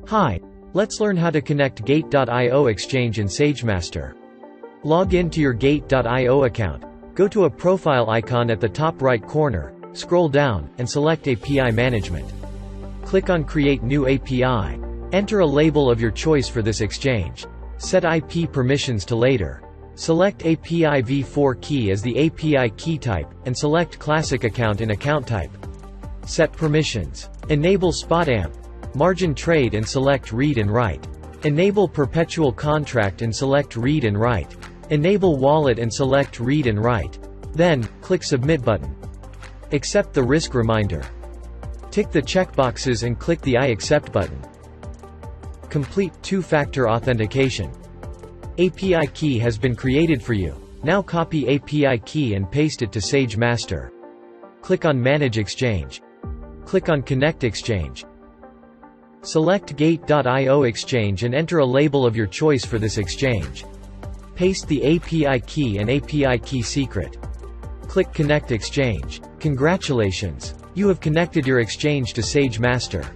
Hi. Let's learn how to connect Gate.io exchange in SageMaster. Log in to your Gate.io account. Go to a profile icon at the top right corner, scroll down, and select API Management. Click on Create New API. Enter a label of your choice for this exchange. Set IP permissions to later. Select API v4 key as the API key type, and select Classic Account in Account Type. Set permissions. Enable SpotAmp. Margin Trade and select Read and Write. Enable Perpetual Contract and select Read and Write. Enable Wallet and select Read and Write. Then, click Submit button. Accept the risk reminder. Tick the checkboxes and click the I accept button. Complete two-factor authentication. API key has been created for you. Now copy API key and paste it to SageMaster. Click on Manage Exchange. Click on Connect Exchange. Select Gate.io exchange and enter a label of your choice for this exchange. Paste the API key and API key secret. Click Connect Exchange. Congratulations! You have connected your exchange to SageMaster.